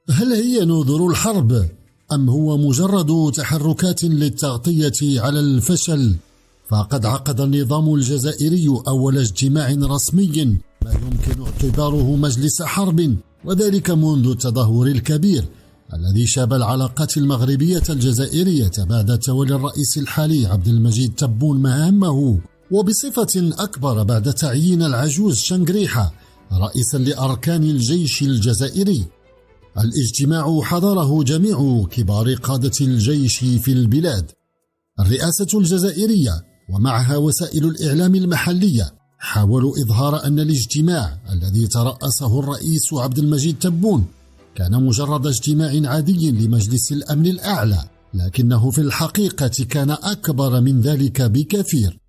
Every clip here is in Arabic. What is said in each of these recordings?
هل هي نذور الحرب أم هو مجرد تحركات للتغطية على الفشل؟ فقد عقد النظام الجزائري أول اجتماع رسمي ما يمكن اعتباره مجلس حرب، وذلك منذ التدهور الكبير الذي شاب العلاقات المغربية الجزائرية بعد تولي الرئيس الحالي عبد المجيد تبون مهامه، وبصفة أكبر بعد تعيين العجوز شنقريحة رئيسا لأركان الجيش الجزائري. الاجتماع حضره جميع كبار قادة الجيش في البلاد. الرئاسة الجزائرية ومعها وسائل الإعلام المحلية حاولوا إظهار أن الاجتماع الذي ترأسه الرئيس عبد المجيد تبون كان مجرد اجتماع عادي لمجلس الأمن الأعلى، لكنه في الحقيقة كان أكبر من ذلك بكثير.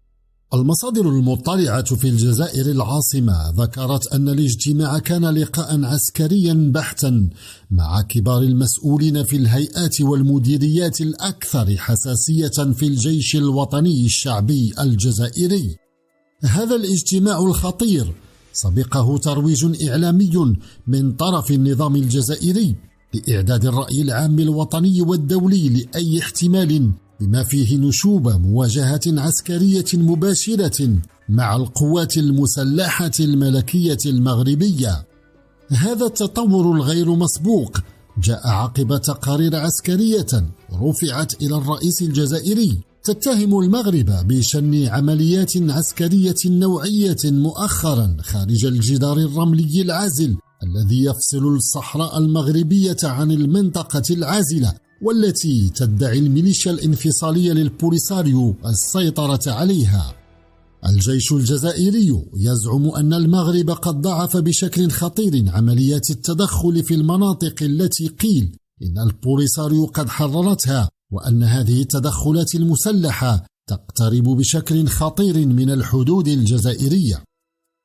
المصادر المطلعة في الجزائر العاصمة ذكرت أن الاجتماع كان لقاء عسكريا بحتا مع كبار المسؤولين في الهيئات والمديريات الأكثر حساسية في الجيش الوطني الشعبي الجزائري. هذا الاجتماع الخطير سبقه ترويج إعلامي من طرف النظام الجزائري لإعداد الرأي العام الوطني والدولي لأي احتمال بما فيه نشوب مواجهة عسكرية مباشرة مع القوات المسلحة الملكية المغربية. هذا التطور الغير مسبوق جاء عقب تقارير عسكرية رفعت إلى الرئيس الجزائري تتهم المغرب بشن عمليات عسكرية نوعية مؤخرا خارج الجدار الرملي العازل الذي يفصل الصحراء المغربية عن المنطقة العازلة، والتي تدعي الميليشيا الانفصالية للبوليساريو السيطرة عليها. الجيش الجزائري يزعم أن المغرب قد ضعف بشكل خطير عمليات التدخل في المناطق التي قيل إن البوليساريو قد حررتها، وأن هذه التدخلات المسلحة تقترب بشكل خطير من الحدود الجزائرية.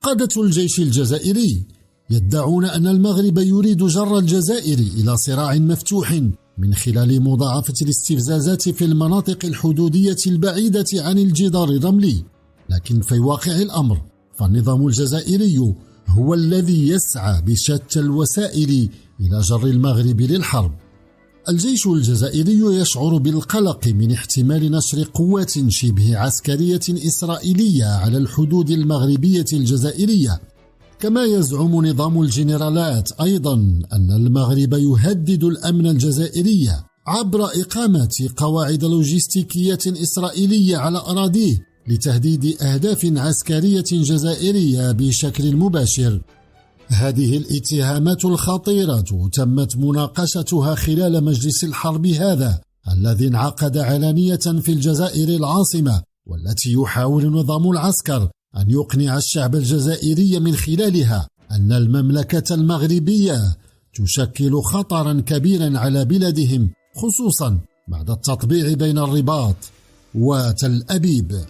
قادة الجيش الجزائري يدعون أن المغرب يريد جر الجزائر إلى صراع مفتوح من خلال مضاعفة الاستفزازات في المناطق الحدودية البعيدة عن الجدار الرملي، لكن في واقع الأمر فالنظام الجزائري هو الذي يسعى بشتى الوسائل إلى جر المغرب للحرب. الجيش الجزائري يشعر بالقلق من احتمال نشر قوات شبه عسكرية إسرائيلية على الحدود المغربية الجزائرية، كما يزعم نظام الجنرالات أيضا أن المغرب يهدد الأمن الجزائري عبر إقامة قواعد لوجستيكية إسرائيلية على أراضيه لتهديد أهداف عسكرية جزائرية بشكل مباشر. هذه الاتهامات الخطيرة تمت مناقشتها خلال مجلس الحرب هذا الذي انعقد علانية في الجزائر العاصمة، والتي يحاول نظام العسكر أن يقنع الشعب الجزائري من خلالها أن المملكة المغربية تشكل خطرا كبيرا على بلادهم، خصوصا بعد التطبيع بين الرباط وتل أبيب.